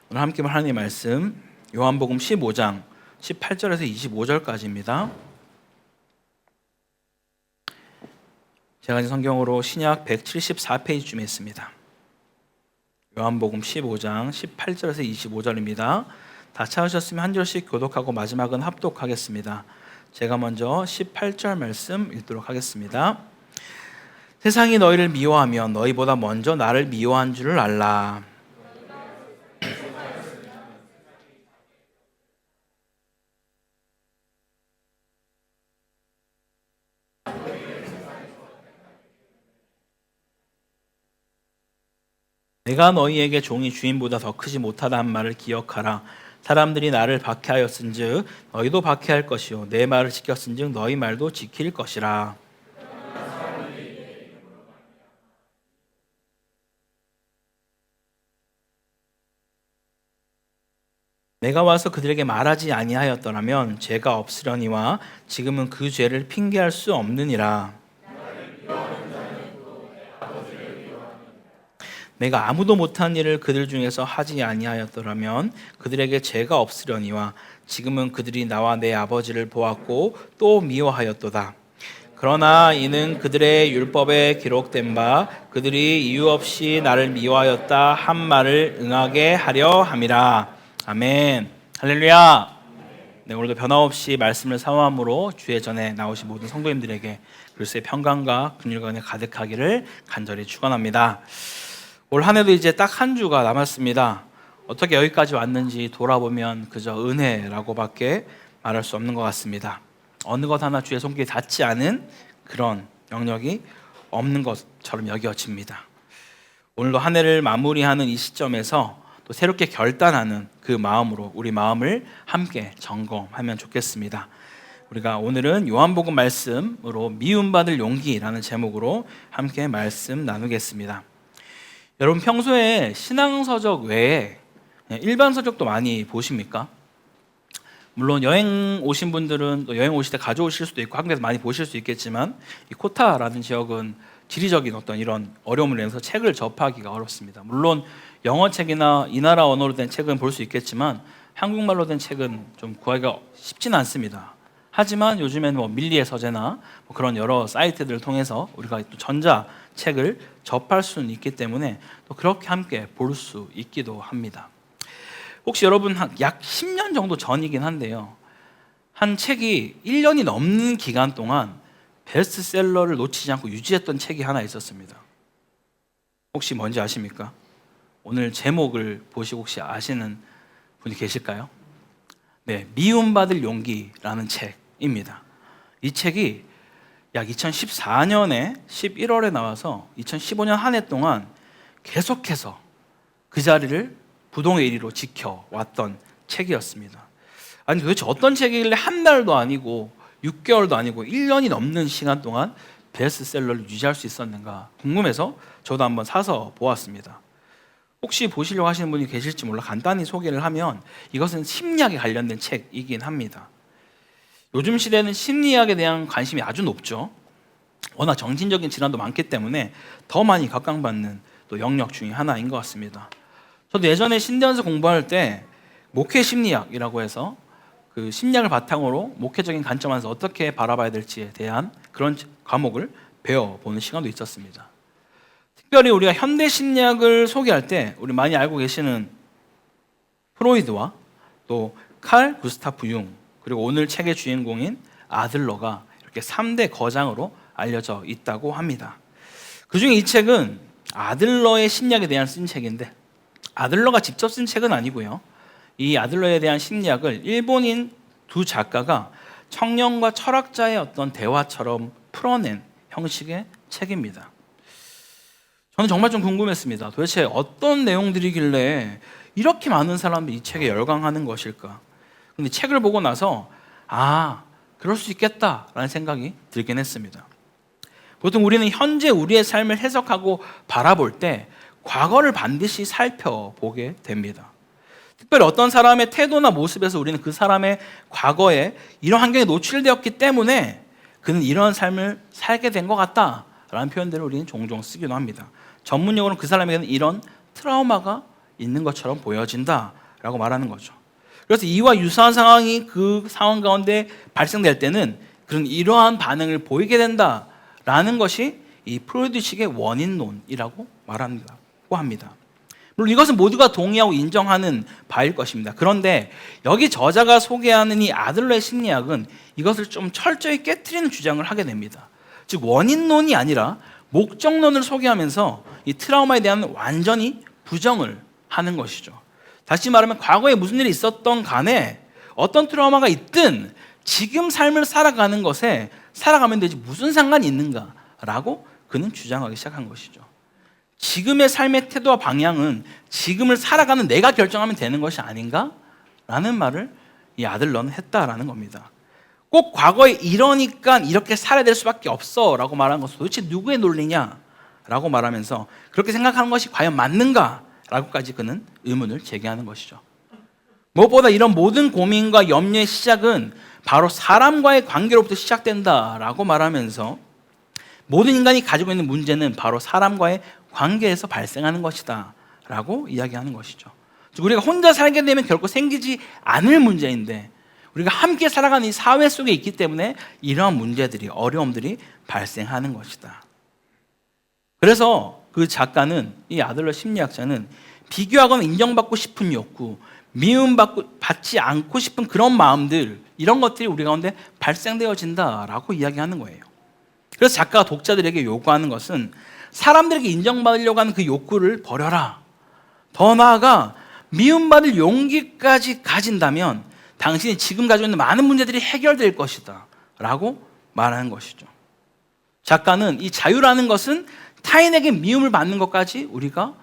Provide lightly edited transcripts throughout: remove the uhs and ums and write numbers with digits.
오늘 함께 볼 하나님의 말씀 요한복음 15장 18절에서 25절까지입니다. 제가 가진 성경으로 신약 174페이지쯤에 있습니다. 요한복음 15장 18절에서 25절입니다. 다 찾으셨으면 한 절씩 교독하고 마지막은 합독하겠습니다. 제가 먼저 18절 말씀 읽도록 하겠습니다. 세상이 너희를 미워하면 너희보다 먼저 나를 미워한 줄을 알라. 내가 너희에게 종이 주인보다 더 크지 못하다 한 말을 기억하라. 사람들이 나를 박해하였은즉 너희도 박해할 것이요 내 말을 지켰은즉 너희 말도 지킬 것이라. 내가 와서 그들에게 말하지 아니하였더라면 죄가 없으려니와 지금은 그 죄를 핑계할 수 없느니라. 내가 아무도 못한 일을 그들 중에서 하지 아니하였더라면 그들에게 죄가 없으려니와 지금은 그들이 나와 내 아버지를 보았고 또 미워하였도다. 그러나 이는 그들의 율법에 기록된 바 그들이 이유 없이 나를 미워하였다 한 말을 응하게 하려 함이라. 아멘. 할렐루야. 네, 오늘도 변함없이 말씀을 사모함으로 주의 전에 나오신 모든 성도님들에게 그리스도의 평강과 긍휼과 은혜 가득하기를 간절히 축원합니다. 올 한 해도 이제 딱 한 주가 남았습니다. 어떻게 여기까지 왔는지 돌아보면 그저 은혜라고밖에 말할 수 없는 것 같습니다. 어느 것 하나 주의 손길에 닿지 않은 그런 영역이 없는 것처럼 여겨집니다. 오늘도 한 해를 마무리하는 이 시점에서 또 새롭게 결단하는 그 마음으로 우리 마음을 함께 점검하면 좋겠습니다. 우리가 오늘은 요한복음 말씀으로 미움받을 용기라는 제목으로 함께 말씀 나누겠습니다. 여러분 평소에 신앙서적 외에 일반 서적도 많이 보십니까? 물론 여행 오신 분들은 또 여행 오실 때 가져오실 수도 있고 한국에서 많이 보실 수 있겠지만 이 코타라는 지역은 지리적인 어떤 이런 어려움을 내서 책을 접하기가 어렵습니다. 물론 영어 책이나 이 나라 언어로 된 책은 볼 수 있겠지만 한국말로 된 책은 좀 구하기가 쉽지는 않습니다. 하지만 요즘에는 뭐 밀리의 서재나 뭐 그런 여러 사이트들을 통해서 우리가 또 전자 책을 접할 수는 있기 때문에 또 그렇게 함께 볼 수 있기도 합니다. 혹시 여러분 약 10년 정도 전이긴 한데요. 한 책이 1년이 넘는 기간 동안 베스트셀러를 놓치지 않고 유지했던 책이 하나 있었습니다. 혹시 뭔지 아십니까? 오늘 제목을 보시고 혹시 아시는 분이 계실까요? 네, 미움받을 용기라는 책입니다. 이 책이 약 2014년에 11월에 나와서 2015년 한 해 동안 계속해서 그 자리를 부동의 1위로 지켜왔던 책이었습니다. 아니 도대체 어떤 책이길래 한 달도 아니고 6개월도 아니고 1년이 넘는 시간 동안 베스트셀러를 유지할 수 있었는가 궁금해서 저도 한번 사서 보았습니다. 혹시 보시려고 하시는 분이 계실지 몰라 간단히 소개를 하면 이것은 심리학에 관련된 책이긴 합니다. 요즘 시대는 심리학에 대한 관심이 아주 높죠. 워낙 정신적인 질환도 많기 때문에 더 많이 각광받는 또 영역 중에 하나인 것 같습니다. 저도 예전에 신대원서 공부할 때 목회 심리학이라고 해서 그 심리학을 바탕으로 목회적인 관점에서 어떻게 바라봐야 될지에 대한 그런 과목을 배워보는 시간도 있었습니다. 특별히 우리가 현대 심리학을 소개할 때 우리 많이 알고 계시는 프로이드와 또 칼 구스타프 융 그리고 오늘 책의 주인공인 아들러가 이렇게 3대 거장으로 알려져 있다고 합니다. 그중에 이 책은 아들러의 심리학에 대한 쓴 책인데 아들러가 직접 쓴 책은 아니고요. 이 아들러에 대한 심리학을 일본인 두 작가가 청년과 철학자의 어떤 대화처럼 풀어낸 형식의 책입니다. 저는 정말 좀 궁금했습니다. 도대체 어떤 내용들이길래 이렇게 많은 사람들이 이 책에 열광하는 것일까? 근데 책을 보고 나서 그럴 수 있겠다라는 생각이 들긴 했습니다. 보통 우리는 현재 우리의 삶을 해석하고 바라볼 때 과거를 반드시 살펴보게 됩니다. 특별히 어떤 사람의 태도나 모습에서 우리는 그 사람의 과거에 이런 환경에 노출되었기 때문에 그는 이런 삶을 살게 된 것 같다라는 표현들을 우리는 종종 쓰기도 합니다. 전문용어로는 그 사람에게는 이런 트라우마가 있는 것처럼 보여진다라고 말하는 거죠. 그래서 이와 유사한 상황이 그 상황 가운데 발생될 때는 그런 이러한 반응을 보이게 된다라는 것이 이 프로이드식의 원인론이라고 말한다고 합니다. 물론 이것은 모두가 동의하고 인정하는 바일 것입니다. 그런데 여기 저자가 소개하는 이 아들러의 심리학은 이것을 좀 철저히 깨트리는 주장을 하게 됩니다. 즉 원인론이 아니라 목적론을 소개하면서 이 트라우마에 대한 완전히 부정을 하는 것이죠. 다시 말하면 과거에 무슨 일이 있었던 간에 어떤 트라우마가 있든 지금 삶을 살아가는 것에 살아가면 되지 무슨 상관이 있는가라고 그는 주장하기 시작한 것이죠. 지금의 삶의 태도와 방향은 지금을 살아가는 내가 결정하면 되는 것이 아닌가라는 말을 이 아들러는 했다라는 겁니다. 꼭 과거에 이러니까 이렇게 살아야 될 수밖에 없어라고 말하는 것은 도대체 누구의 논리냐라고 말하면서 그렇게 생각하는 것이 과연 맞는가라고까지 그는 의문을 제기하는 것이죠. 무엇보다 이런 모든 고민과 염려의 시작은 바로 사람과의 관계로부터 시작된다라고 말하면서 모든 인간이 가지고 있는 문제는 바로 사람과의 관계에서 발생하는 것이다 라고 이야기하는 것이죠. 우리가 혼자 살게 되면 결코 생기지 않을 문제인데 우리가 함께 살아가는 이 사회 속에 있기 때문에 이러한 문제들이, 어려움들이 발생하는 것이다. 그래서 그 작가는, 이 아들러 심리학자는 비교하거나 인정받고 싶은 욕구, 미움받지 않고 싶은 그런 마음들, 이런 것들이 우리 가운데 발생되어진다라고 이야기하는 거예요. 그래서 작가가 독자들에게 요구하는 것은 사람들에게 인정받으려고 하는 그 욕구를 버려라. 더 나아가 미움받을 용기까지 가진다면 당신이 지금 가지고 있는 많은 문제들이 해결될 것이다 라고 말하는 것이죠. 작가는 이 자유라는 것은 타인에게 미움을 받는 것까지 우리가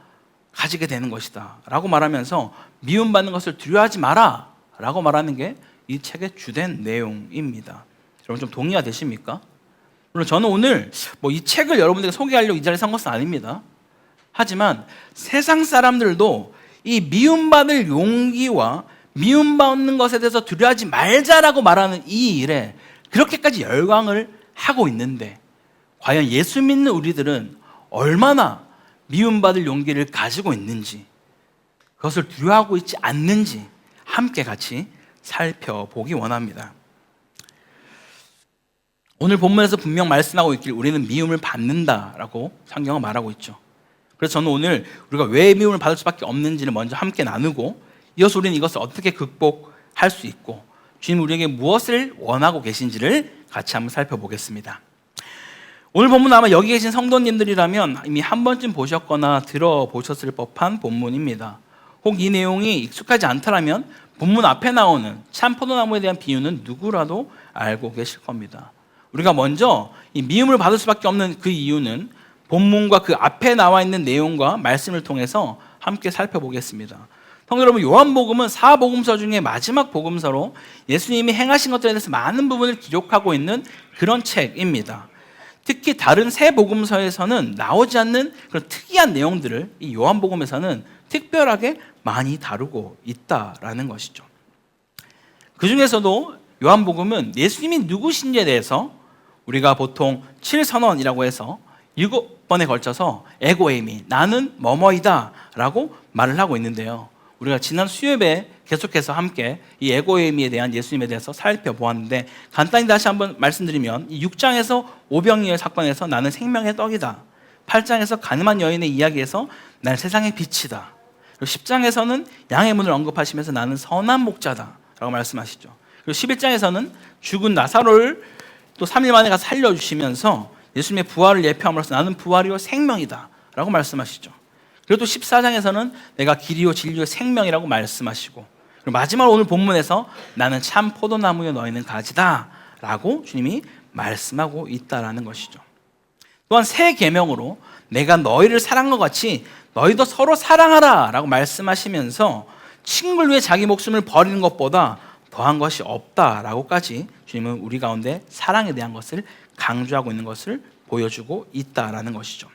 가지게 되는 것이다 라고 말하면서 미움받는 것을 두려워하지 마라 라고 말하는 게 이 책의 주된 내용입니다. 여러분 좀 동의가 되십니까? 물론 저는 오늘 이 책을 여러분들에게 소개하려고 이 자리에 선 것은 아닙니다. 하지만 세상 사람들도 이 미움받을 용기와 미움받는 것에 대해서 두려워하지 말자라고 말하는 이 일에 그렇게까지 열광을 하고 있는데 과연 예수 믿는 우리들은 얼마나 미움받을 용기를 가지고 있는지, 그것을 두려워하고 있지 않는지 함께 같이 살펴보기 원합니다. 오늘 본문에서 분명 말씀하고 있길 우리는 미움을 받는다라고 성경은 말하고 있죠. 그래서 저는 오늘 우리가 왜 미움을 받을 수밖에 없는지를 먼저 함께 나누고 이어서 우리는 이것을 어떻게 극복할 수 있고 주님 우리에게 무엇을 원하고 계신지를 같이 한번 살펴보겠습니다. 오늘 본문은 아마 여기 계신 성도님들이라면 이미 한 번쯤 보셨거나 들어보셨을 법한 본문입니다. 혹 이 내용이 익숙하지 않다면 본문 앞에 나오는 참 포도나무에 대한 비유는 누구라도 알고 계실 겁니다. 우리가 먼저 이 미움을 받을 수밖에 없는 그 이유는 본문과 그 앞에 나와 있는 내용과 말씀을 통해서 함께 살펴보겠습니다. 성도 여러분, 요한복음은 4복음서 중에 마지막 복음서로 예수님이 행하신 것들에 대해서 많은 부분을 기록하고 있는 그런 책입니다. 특히 다른 세 복음서에서는 나오지 않는 그런 특이한 내용들을 이 요한복음에서는 특별하게 많이 다루고 있다라는 것이죠. 그 중에서도 요한복음은 예수님이 누구신지에 대해서 우리가 보통 7선언이라고 해서 7번에 걸쳐서 에고에이미, 나는 뭐뭐이다 라고 말을 하고 있는데요. 우리가 지난 수요일에 계속해서 함께 이 에고에이미에 대한 예수님에 대해서 살펴보았는데 간단히 다시 한번 말씀드리면 6장에서 오병이어 사건에서 나는 생명의 떡이다, 8장에서 가늠한 여인의 이야기에서 난 세상의 빛이다, 그리고 10장에서는 양의 문을 언급하시면서 나는 선한 목자다 라고 말씀하시죠. 그리고 11장에서는 죽은 나사로를 또 3일 만에 가서 살려주시면서 예수님의 부활을 예표함으로써 나는 부활이요 생명이다 라고 말씀하시죠. 그리고 또 14장에서는 내가 길이요 진리요 생명이라고 말씀하시고, 그리고 마지막으로 오늘 본문에서 나는 참 포도나무요 너희는 가지다 라고 주님이 말씀하고 있다라는 것이죠. 또한 새 계명으로 내가 너희를 사랑한 것 같이 너희도 서로 사랑하라 라고 말씀하시면서 친구를 위해 자기 목숨을 버리는 것보다 더한 것이 없다라고까지 주님은 우리 가운데 사랑에 대한 것을 강조하고 있는 것을 보여주고 있다라는 것이죠.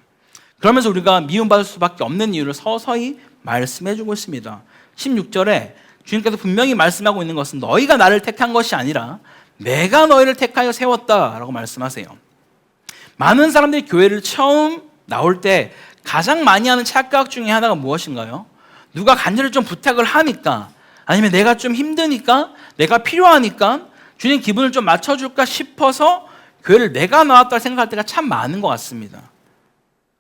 그러면서 우리가 미움받을 수밖에 없는 이유를 서서히 말씀해주고 있습니다. 16절에 주님께서 분명히 말씀하고 있는 것은 너희가 나를 택한 것이 아니라 내가 너희를 택하여 세웠다라고 말씀하세요. 많은 사람들이 교회를 처음 나올 때 가장 많이 하는 착각 중에 하나가 무엇인가요? 누가 간절히 좀 부탁을 하니까, 아니면 내가 좀 힘드니까, 내가 필요하니까 주님 기분을 좀 맞춰줄까 싶어서 교회를 내가 나왔다 생각할 때가 참 많은 것 같습니다.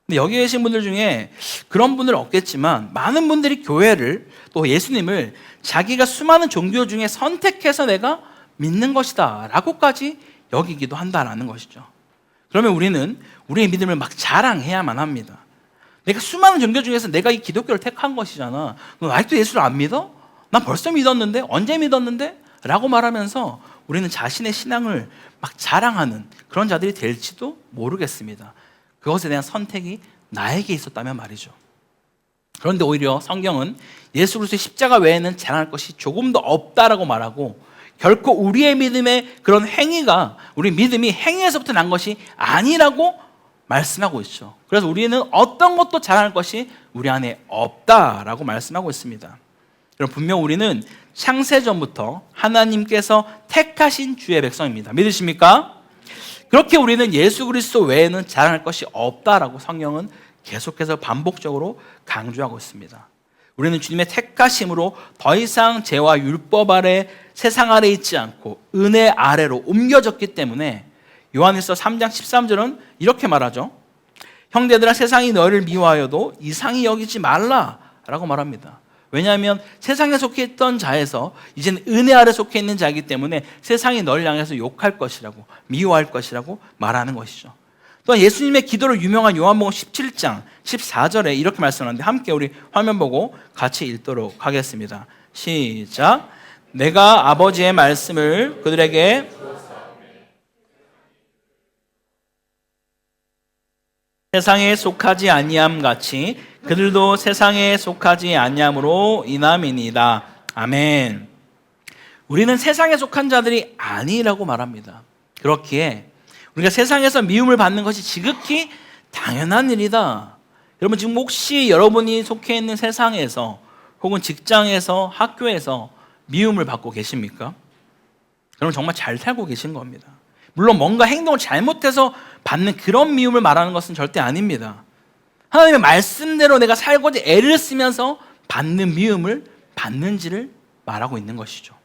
근데 여기 계신 분들 중에 그런 분들은 없겠지만 많은 분들이 교회를, 또 예수님을 자기가 수많은 종교 중에 선택해서 내가 믿는 것이다 라고까지 여기기도 한다라는 것이죠. 그러면 우리는 우리의 믿음을 막 자랑해야만 합니다. 내가 수많은 종교 중에서 내가 이 기독교를 택한 것이잖아. 너 아직도 예수를 안 믿어? 난 벌써 믿었는데? 언제 믿었는데? 라고 말하면서 우리는 자신의 신앙을 막 자랑하는 그런 자들이 될지도 모르겠습니다. 그것에 대한 선택이 나에게 있었다면 말이죠. 그런데 오히려 성경은 예수 그리스도의 십자가 외에는 자랑할 것이 조금도 없다라고 말하고, 결코 우리의 믿음의 그런 행위가, 우리 믿음이 행위에서부터 난 것이 아니라고 말씀하고 있죠. 그래서 우리는 어떤 것도 자랑할 것이 우리 안에 없다라고 말씀하고 있습니다. 그럼 분명 우리는 창세전부터 하나님께서 택하신 주의 백성입니다. 믿으십니까? 그렇게 우리는 예수 그리스도 외에는 자랑할 것이 없다라고 성경은 계속해서 반복적으로 강조하고 있습니다. 우리는 주님의 택하심으로 더 이상 죄와 율법 아래, 세상 아래 있지 않고 은혜 아래로 옮겨졌기 때문에 요한일서 3장 13절은 이렇게 말하죠. 형제들아, 세상이 너희를 미워하여도 이상히 여기지 말라라고 말합니다. 왜냐하면 세상에 속해 있던 자에서 이제는 은혜 아래 속해 있는 자이기 때문에 세상이 널 향해서 욕할 것이라고, 미워할 것이라고 말하는 것이죠. 또한 예수님의 기도로 유명한 요한복음 17장 14절에 이렇게 말씀하는데, 함께 우리 화면 보고 같이 읽도록 하겠습니다. 시작. 내가 아버지의 말씀을 그들에게 세상에 속하지 아니함 같이 그들도 세상에 속하지 아니함으로 인함이니이다. 아멘. 우리는 세상에 속한 자들이 아니라고 말합니다. 그렇기에 우리가 세상에서 미움을 받는 것이 지극히 당연한 일이다. 여러분, 지금 혹시 여러분이 속해 있는 세상에서 혹은 직장에서, 학교에서 미움을 받고 계십니까? 여러분, 정말 잘 살고 계신 겁니다. 물론 뭔가 행동을 잘못해서 받는 그런 미움을 말하는 것은 절대 아닙니다. 하나님의 말씀대로 내가 살고자 애를 쓰면서 받는 미움을 받는지를 말하고 있는 것이죠.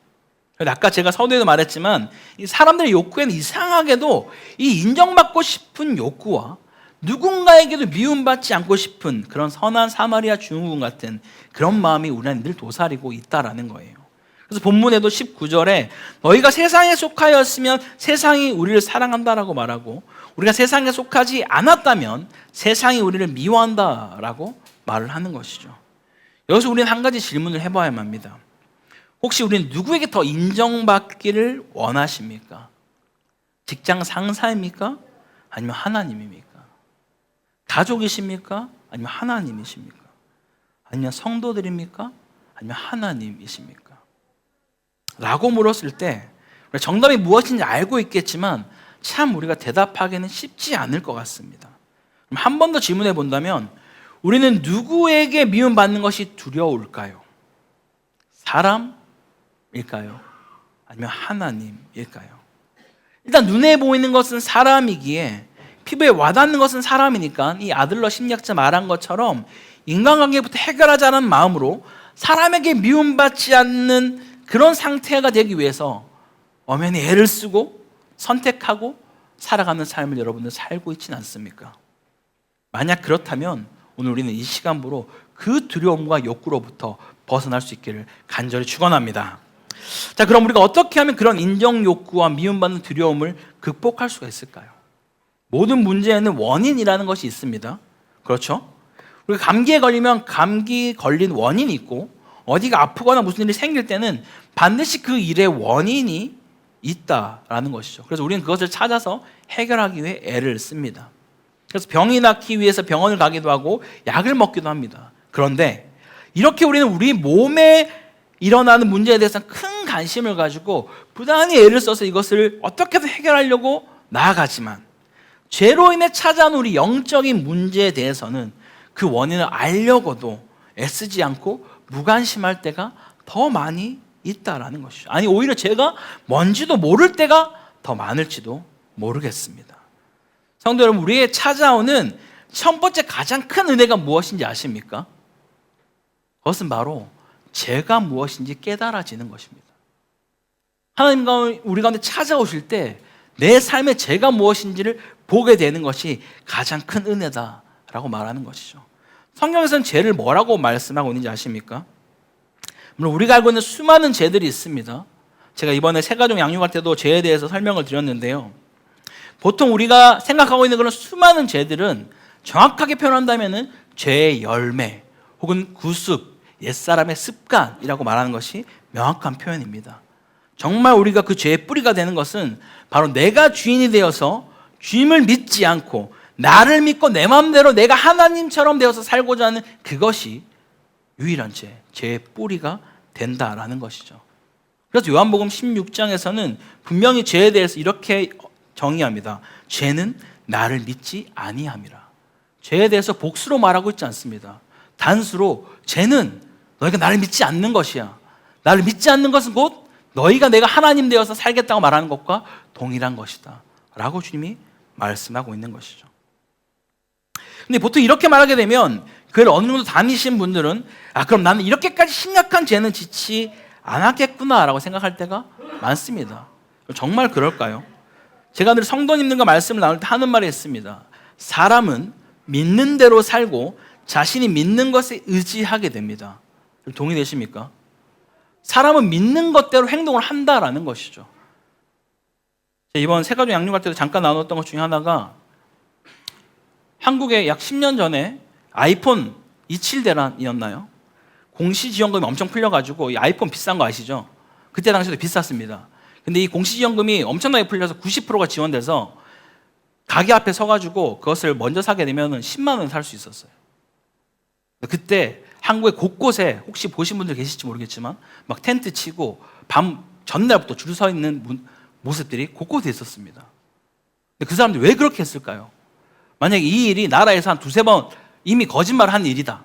아까 제가 서두에도 말했지만 이 사람들의 욕구에는 이상하게도 이 인정받고 싶은 욕구와 누군가에게도 미움받지 않고 싶은 그런 선한 사마리아 주인공 같은 그런 마음이 우리 안에 늘 도사리고 있다라는 거예요. 그래서 본문에도 19절에 너희가 세상에 속하였으면 세상이 우리를 사랑한다라고 말하고, 우리가 세상에 속하지 않았다면 세상이 우리를 미워한다라고 말을 하는 것이죠. 여기서 우리는 한 가지 질문을 해봐야만 합니다. 혹시 우리는 누구에게 더 인정받기를 원하십니까? 직장 상사입니까? 아니면 하나님입니까? 가족이십니까? 아니면 하나님이십니까? 아니면 성도들입니까? 아니면 하나님이십니까? 라고 물었을 때 정답이 무엇인지 알고 있겠지만 참 우리가 대답하기는 쉽지 않을 것 같습니다. 그럼 한 번 더 질문해 본다면, 우리는 누구에게 미움받는 것이 두려울까요? 사람일까요? 아니면 하나님일까요? 일단 눈에 보이는 것은 사람이기에, 피부에 와닿는 것은 사람이니까 이 아들러 심리학자 말한 것처럼 인간관계부터 해결하자는 마음으로 사람에게 미움받지 않는 그런 상태가 되기 위해서 엄연히 애를 쓰고 선택하고 살아가는 삶을 여러분들 살고 있지는 않습니까? 만약 그렇다면 오늘 우리는 이 시간부로 그 두려움과 욕구로부터 벗어날 수 있기를 간절히 축원합니다. 자, 그럼 우리가 어떻게 하면 그런 인정 욕구와 미움받는 두려움을 극복할 수가 있을까요? 모든 문제에는 원인이라는 것이 있습니다. 그렇죠? 우리가 감기에 걸리면 감기 걸린 원인이 있고, 어디가 아프거나 무슨 일이 생길 때는 반드시 그 일의 원인이 있다라는 것이죠. 그래서 우리는 그것을 찾아서 해결하기 위해 애를 씁니다. 그래서 병이 낫기 위해서 병원을 가기도 하고 약을 먹기도 합니다. 그런데 이렇게 우리는 우리 몸에 일어나는 문제에 대해서 큰 관심을 가지고 부단히 애를 써서 이것을 어떻게든 해결하려고 나아가지만, 죄로 인해 찾아온 우리 영적인 문제에 대해서는 그 원인을 알려고도 애쓰지 않고 무관심할 때가 더 많이 있다라는 것이죠. 아니, 오히려 제가 뭔지도 모를 때가 더 많을지도 모르겠습니다. 성도 여러분, 우리의 찾아오는 첫 번째 가장 큰 은혜가 무엇인지 아십니까? 그것은 바로 죄가 무엇인지 깨달아지는 것입니다. 하나님과 우리 가운데 찾아오실 때 내 삶의 죄가 무엇인지를 보게 되는 것이 가장 큰 은혜다라고 말하는 것이죠. 성경에서는 죄를 뭐라고 말씀하고 있는지 아십니까? 물론 우리가 알고 있는 수많은 죄들이 있습니다. 제가 이번에 새가족 양육할 때도 죄에 대해서 설명을 드렸는데요. 보통 우리가 생각하고 있는 그런 수많은 죄들은 정확하게 표현한다면 죄의 열매 혹은 구습, 옛사람의 습관이라고 말하는 것이 명확한 표현입니다. 정말 우리가 그 죄의 뿌리가 되는 것은 바로 내가 주인이 되어서 주님을 믿지 않고 나를 믿고 내 마음대로 내가 하나님처럼 되어서 살고자 하는 그것이 유일한 죄의 뿌리가 된다라는 것이죠. 그래서 요한복음 16장에서는 분명히 죄에 대해서 이렇게 정의합니다. 죄는 나를 믿지 아니함이라. 죄에 대해서 복수로 말하고 있지 않습니다. 단수로 죄는 너희가 나를 믿지 않는 것이야. 나를 믿지 않는 것은 곧 너희가 내가 하나님 되어서 살겠다고 말하는 것과 동일한 것이다 라고 주님이 말씀하고 있는 것이죠. 근데 보통 이렇게 말하게 되면 교회를 어느 정도 다니신 분들은 그럼 나는 이렇게까지 심각한 죄는 짓지 않았겠구나 라고 생각할 때가 많습니다. 정말 그럴까요? 제가 늘 성도님들과 말씀을 나눌 때 하는 말이 있습니다. 사람은 믿는 대로 살고 자신이 믿는 것에 의지하게 됩니다. 동의되십니까? 사람은 믿는 것대로 행동을 한다라는 것이죠. 이번 새가족 양육할 때도 잠깐 나눴던 것 중에 하나가 한국에 약 10년 전에 아이폰 27 대란이었나요? 공시지원금이 엄청 풀려가지고 이 아이폰 비싼 거 아시죠? 그때 당시에도 비쌌습니다. 근데 이 공시지원금이 엄청나게 풀려서 90%가 지원돼서 가게 앞에 서가지고 그것을 먼저 사게 되면 10만 원 살 수 있었어요. 그때 한국의 곳곳에 혹시 보신 분들 계실지 모르겠지만 막 텐트 치고 밤 전날부터 줄 서 있는 모습들이 곳곳에 있었습니다. 근데 그 사람들이 왜 그렇게 했을까요? 만약에 이 일이 나라에서 한 두세 번 이미 거짓말을 한 일이다.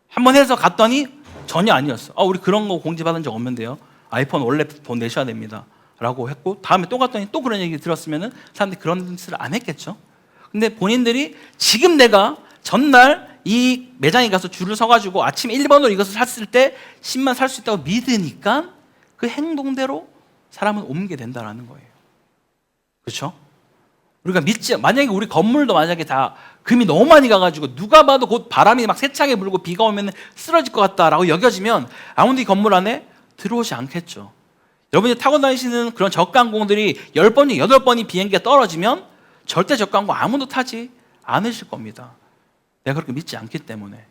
한번 해서 갔더니 전혀 아니었어. 우리 그런 거 공지받은 적 없는데요. 아이폰 원래 돈 내셔야 됩니다. 라고 했고 다음에 또 갔더니 또 그런 얘기 들었으면 사람들이 그런 짓을 안 했겠죠. 근데 본인들이 지금 내가 전날 이 매장에 가서 줄을 서가지고 아침 1번으로 이것을 샀을 때 10만 살 수 있다고 믿으니까 그 행동대로 사람은 옮게 된다는 거예요. 그렇죠? 우리가 만약에 우리 건물도 만약에 다 금이 너무 많이 가가지고 누가 봐도 곧 바람이 막 세차게 불고 비가 오면 쓰러질 것 같다라고 여겨지면 아무도 이 건물 안에 들어오지 않겠죠. 여러분이 타고 다니시는 그런 저가항공들이 10번 중 8번이 비행기가 떨어지면 절대 저가항공 아무도 타지 않으실 겁니다. 내가 그렇게 믿지 않기 때문에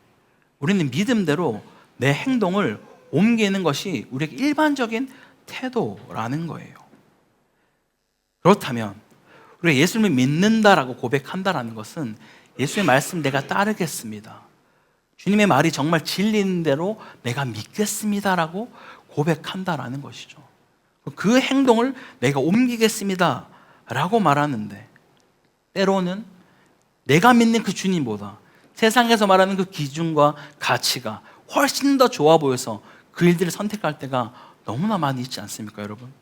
우리는 믿음대로 내 행동을 옮기는 것이 우리에게 일반적인 태도라는 거예요. 그렇다면 우리가 예수님을 믿는다라고 고백한다라는 것은 예수의 말씀 내가 따르겠습니다. 주님의 말이 정말 진리인 대로 내가 믿겠습니다라고 고백한다라는 것이죠. 그 행동을 내가 옮기겠습니다라고 말하는데 때로는 내가 믿는 그 주님보다 세상에서 말하는 그 기준과 가치가 훨씬 더 좋아 보여서 그 일들을 선택할 때가 너무나 많이 있지 않습니까, 여러분?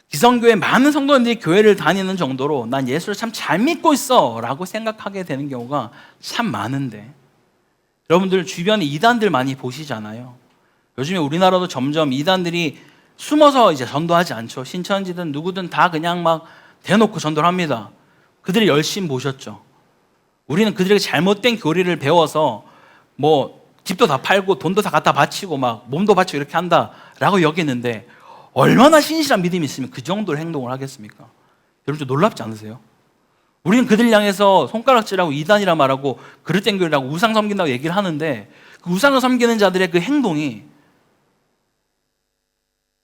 기성교회 많은 성도님들이 교회를 다니는 정도로 난 예수를 참 잘 믿고 있어 라고 생각하게 되는 경우가 참 많은데 여러분들 주변에 이단들 많이 보시잖아요. 요즘에 우리나라도 점점 이단들이 숨어서 이제 전도하지 않죠. 신천지든 누구든 다 그냥 막 대놓고 전도를 합니다. 그들이 열심히 보셨죠. 우리는 그들에게 잘못된 교리를 배워서 뭐 집도 다 팔고 돈도 다 갖다 바치고 막 몸도 바치고 이렇게 한다라고 여기는데 얼마나 신실한 믿음이 있으면 그 정도로 행동을 하겠습니까? 여러분 좀 놀랍지 않으세요? 우리는 그들 향해서 손가락질하고 이단이라 말하고 그릇된 교리라고 우상 섬긴다고 얘기를 하는데 그 우상을 섬기는 자들의 그 행동이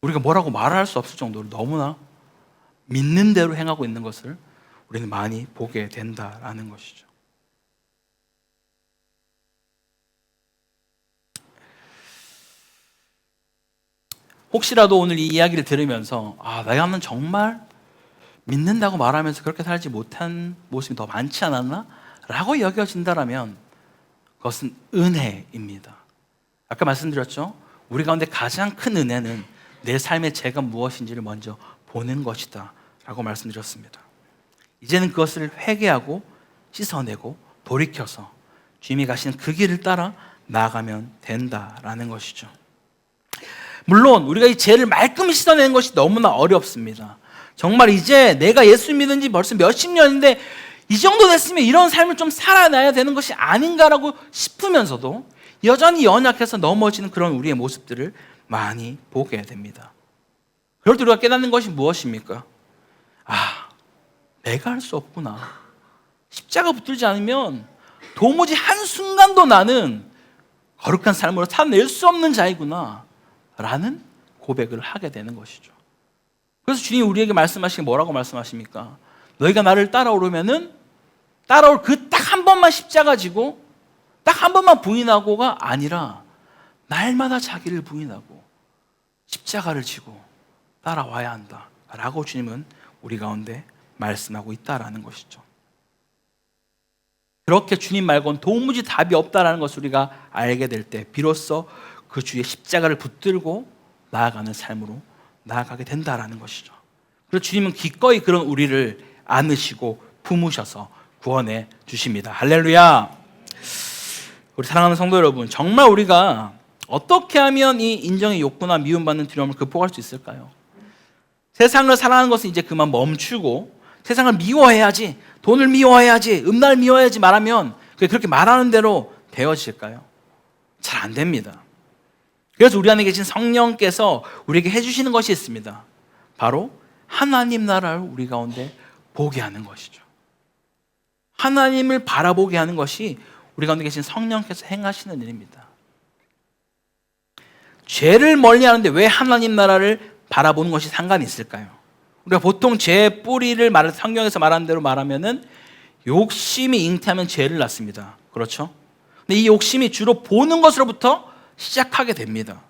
우리가 뭐라고 말할 수 없을 정도로 너무나 믿는 대로 행하고 있는 것을 우리는 많이 보게 된다라는 것이죠. 혹시라도 오늘 이 이야기를 들으면서 내가는 정말 믿는다고 말하면서 그렇게 살지 못한 모습이 더 많지 않았나? 라고 여겨진다라면 그것은 은혜입니다. 아까 말씀드렸죠? 우리 가운데 가장 큰 은혜는 내 삶의 죄가 무엇인지를 먼저 보는 것이다 라고 말씀드렸습니다. 이제는 그것을 회개하고 씻어내고 돌이켜서 주님이 가시는 그 길을 따라 나아가면 된다라는 것이죠. 물론 우리가 이 죄를 말끔히 씻어내는 것이 너무나 어렵습니다. 정말 이제 내가 예수 믿은 지 벌써 몇십 년인데 이 정도 됐으면 이런 삶을 좀 살아나야 되는 것이 아닌가라고 싶으면서도 여전히 연약해서 넘어지는 그런 우리의 모습들을 많이 보게 됩니다. 그럴 때 우리가 깨닫는 것이 무엇입니까? 내가 할 수 없구나. 십자가 붙들지 않으면 도무지 한순간도 나는 거룩한 삶으로 살아낼 수 없는 자이구나 라는 고백을 하게 되는 것이죠. 그래서 주님이 우리에게 말씀하시기 뭐라고 말씀하십니까? 너희가 나를 따라오려면은 따라올 그 딱 한 번만 십자가 지고 딱 한 번만 부인하고가 아니라 날마다 자기를 부인하고 십자가를 지고 따라와야 한다 라고 주님은 우리 가운데 말씀하고 있다라는 것이죠. 그렇게 주님 말고는 도무지 답이 없다라는 것을 우리가 알게 될 때 비로소 그 주의 십자가를 붙들고 나아가는 삶으로 나아가게 된다라는 것이죠. 그래서 주님은 기꺼이 그런 우리를 안으시고 품으셔서 구원해 주십니다. 할렐루야. 우리 사랑하는 성도 여러분, 정말 우리가 어떻게 하면 이 인정의 욕구나 미움받는 두려움을 극복할 수 있을까요? 세상을 사랑하는 것은 이제 그만 멈추고 세상을 미워해야지, 돈을 미워해야지, 음란을 미워해야지 말하면 그렇게 말하는 대로 되어질까요? 잘 안 됩니다. 그래서 우리 안에 계신 성령께서 우리에게 해주시는 것이 있습니다. 바로 하나님 나라를 우리 가운데 보게 하는 것이죠. 하나님을 바라보게 하는 것이 우리 가운데 계신 성령께서 행하시는 일입니다. 죄를 멀리하는데 왜 하나님 나라를 바라보는 것이 상관이 있을까요? 우리가 보통 죄의 뿌리를 성경에서 말하는 대로 말하면은 욕심이 잉태하면 죄를 낳습니다. 그렇죠? 근데 이 욕심이 주로 보는 것으로부터 시작하게 됩니다.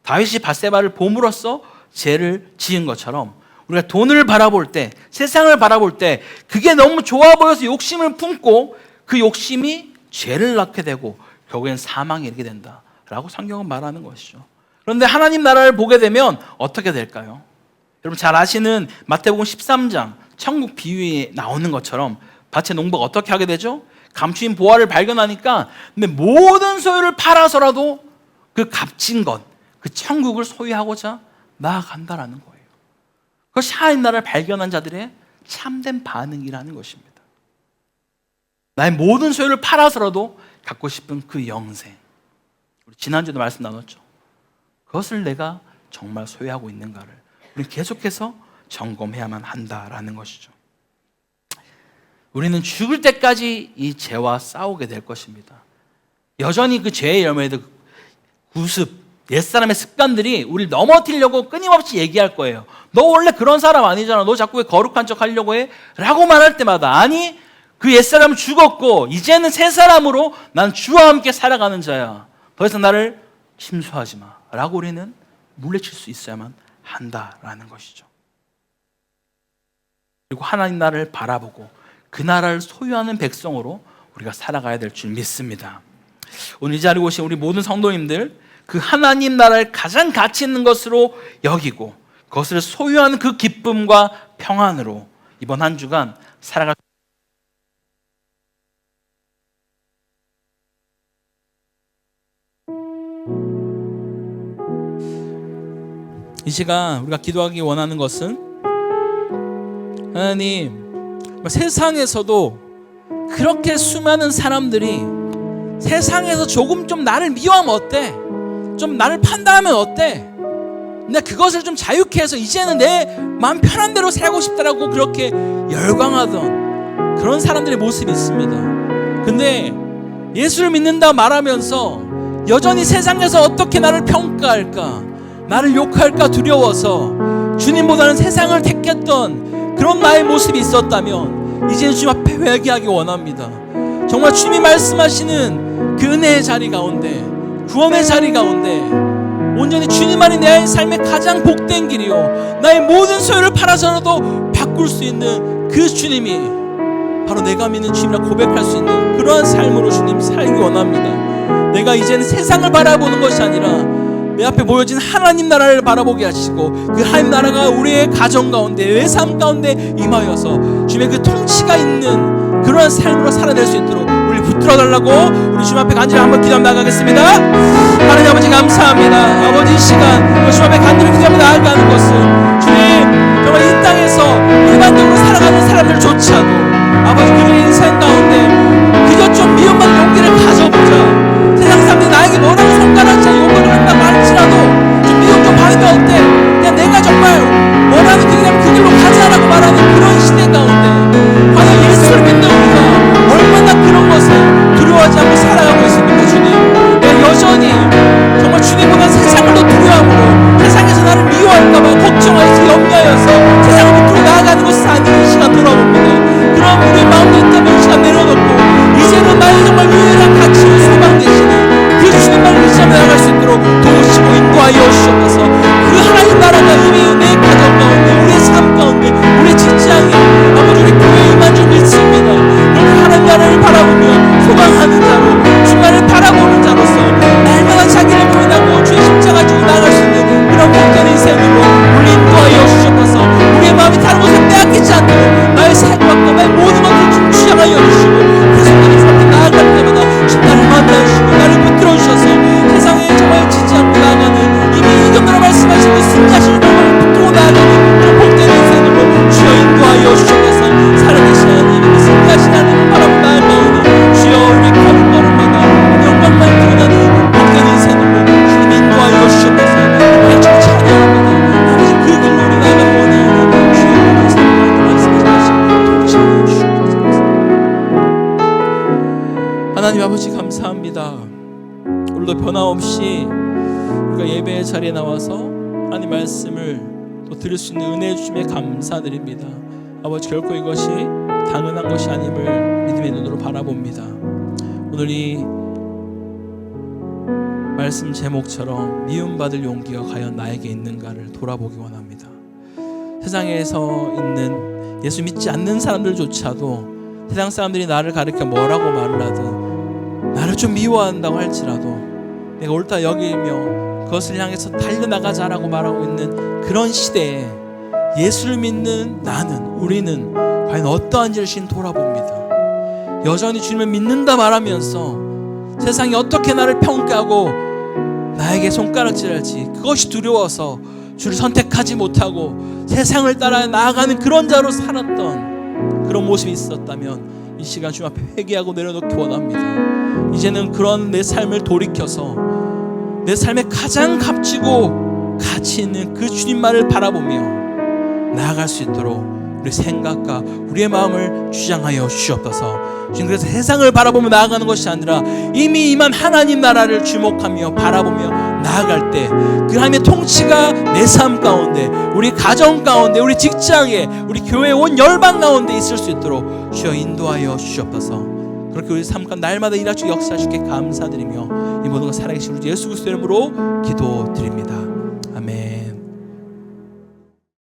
다윗이 밧세바를 봄으로써 죄를 지은 것처럼 우리가 돈을 바라볼 때, 세상을 바라볼 때 그게 너무 좋아 보여서 욕심을 품고 그 욕심이 죄를 낳게 되고 결국엔 사망에 이르게 된다라고 성경은 말하는 것이죠. 그런데 하나님 나라를 보게 되면 어떻게 될까요? 여러분 잘 아시는 마태복음 13장 천국 비유에 나오는 것처럼 밭의 농부가 어떻게 하게 되죠? 감추인 보화를 발견하니까 근데 모든 소유를 팔아서라도 그 값진 것, 그 천국을 소유하고자 나아간다라는 거예요. 그것이 하나님 나라를 발견한 자들의 참된 반응이라는 것입니다. 나의 모든 소유를 팔아서라도 갖고 싶은 그 영생. 우리 지난주에도 말씀 나눴죠. 그것을 내가 정말 소유하고 있는가를 우리는 계속해서 점검해야만 한다라는 것이죠. 우리는 죽을 때까지 이 죄와 싸우게 될 것입니다. 여전히 그 죄의 열매들, 구습, 옛사람의 습관들이 우리를 넘어뜨리려고 끊임없이 얘기할 거예요. 너 원래 그런 사람 아니잖아. 너 자꾸 왜 거룩한 척 하려고 해? 라고 말할 때마다 아니, 그 옛사람은 죽었고 이제는 새 사람으로 난 주와 함께 살아가는 자야. 더 이상 나를 심수하지 마 라고 우리는 물리칠 수 있어야만 한다라는 것이죠. 그리고 하나님 나라를 바라보고 그 나라를 소유하는 백성으로 우리가 살아가야 될 줄 믿습니다. 오늘 이 자리에 오신 우리 모든 성도님들, 그 하나님 나라를 가장 가치 있는 것으로 여기고 그것을 소유하는 그 기쁨과 평안으로 이번 한 주간 살아갈 이 시간 우리가 기도하기 원하는 것은 하나님, 세상에서도 그렇게 수많은 사람들이 세상에서 조금 좀 나를 미워하면 어때? 좀 나를 판단하면 어때? 근데 그것을 좀 자유케 해서 이제는 내 마음 편한 대로 살고 싶다라고 그렇게 열광하던 그런 사람들의 모습이 있습니다. 근데 예수를 믿는다 말하면서 여전히 세상에서 어떻게 나를 평가할까? 나를 욕할까 두려워서 주님보다는 세상을 택했던 그런 나의 모습이 있었다면 이제는 주님 앞에 회개하기 원합니다. 정말 주님이 말씀하시는 그 은혜의 자리 가운데, 구원의 자리 가운데 온전히 주님 안이 내 삶의 가장 복된 길이요 나의 모든 소유를 팔아서라도 바꿀 수 있는 그 주님이 바로 내가 믿는 주님이라 고백할 수 있는 그러한 삶으로 주님 살기 원합니다. 내가 이제는 세상을 바라보는 것이 아니라 내 앞에 보여진 하나님 나라를 바라보게 하시고 그 하나님 나라가 우리의 가정 가운데, 내 삶 가운데 임하여서 주님의 그 통치가 있는 그러한 삶으로 살아낼 수 있도록 우리 붙들어 달라고 우리 주님 앞에 간절히 한번 기도하며 나가겠습니다. 하나님 아버지 감사합니다. 아버지 이 시간 주님 앞에 간절히 기도하며 나아가는 것은 주님 정말 이 땅에서 일반적으로 살아가는 사람들조차도 아버지 그들의 인생 가운데 그저 좀 미움받는 용기를 가져보자. 세상 사람들이 나에게 뭐라고 손가락질 욕을 한다고 할지라도 좀 미움 좀 받으면 어때? 그냥 내가 정말 원하는 길이라면 그 길로 가자라고 말하는 그런 시대 가운데 과연 예수를 믿는 우리가 얼마나 그런 것을 두려워하지 않고 살아가고 있습니까? 주님, 내가 여전히 정말 주님보다 세상을 더 두려워함으로 세상에서 나를 미워할까봐 걱정하여서 염려하여서 세상을 밑으로 나아가는 것은 아닌 이 시간 돌아봅니다. 그럼 우리의 마음도 있다면 이 시간 내려놓고 이제는 나의 정말 유일한 가치로 소망 되시니 그 주님만을 의지하며 나아갈 수 있도록 도우시고 인도하여 주시옵소서. 그 하나님 나라가 이미 내 가정 가운데 우리의 삶 가운데 우리의 직장에 아버지 우리 교회에 임한 줄 믿습니다. 그렇게 하나님 나라를 바라보며 소망하는 자로 주님을 바라보는 자로서 날마다 자기를 부인하고 주의 십자가 지고 나아갈 수 있는 그런 복된 인생으로 우리 인도하여 주시옵소서. 우리의 마음이 다른 곳에 빼앗기지 않도록 나의 생각과 나의 모든 것을 좀 취향하여 주시고 그 순간에 주님께 나아갈 때마다 주님 나를 만나주시고 나를 붙들어 주셔서 세상에 정말 지지 않고 나아가는 이미 이전으로 말씀하신 그 승리하시는 법을 붙들고 나아가는 그런 복된 인생으로 주여 인도하여 주시옵소서. 살아계신 하나님 승리하신 하나님을 바라보고 나아가오니 주여 우리 걸음걸음마다 영광만 드러나는 복된 인생으로 주님 인도하여 주시옵소서. 우리 주 찬양합니다. 아버지 그 길로 우리 나아가기 원하오니 주여 우리의 삶 가운데 말씀하신 통치하여 주시옵소서. 하나님 아버지 감사합니다. 오늘도 변함없이 우리가 예배의 자리에 나와서 하나님 말씀을 또 들을 수 있는 은혜 주심에 감사드립니다. 아버지 결코 이것이 당연한 것이 아님을 믿음의 눈으로 바라봅니다. 오늘 이 말씀 제목처럼 미움받을 용기가 과연 나에게 있는가를 돌아보기 원합니다. 세상에서 있는 예수 믿지 않는 사람들조차도 세상 사람들이 나를 가리켜 뭐라고 말을 하든 나를 좀 미워한다고 할지라도 내가 옳다 여기며 그것을 향해서 달려나가자라고 말하고 있는 그런 시대에 예수를 믿는 나는 우리는 과연 어떠한지를 신 돌아봅니다. 여전히 주님을 믿는다 말하면서 세상이 어떻게 나를 평가하고 나에게 손가락질할지 그것이 두려워서 주를 선택하지 못하고 세상을 따라 나아가는 그런 자로 살았던 그런 모습이 있었다면 이 시간 주님 앞에 회개하고 내려놓기 원합니다. 이제는 그런 내 삶을 돌이켜서 내 삶에 가장 값지고 가치 있는 그 주님만을 바라보며 나아갈 수 있도록 우리 생각과 우리의 마음을 주장하여 주시옵소서. 주님 그래서 세상을 바라보며 나아가는 것이 아니라 이미 임한 하나님 나라를 주목하며 바라보며 나아갈 때 그 하나님의 통치가 내 삶 가운데 우리 가정 가운데 우리 직장에 우리 교회 온 열방 가운데 있을 수 있도록 주여 인도하여 주시옵소서. 그렇게 우리 삶 가운데 날마다 일하시고 역사하시게 감사드리며 이 모든 것 살아계신 우리 예수 그리스도 이름으로 기도드립니다.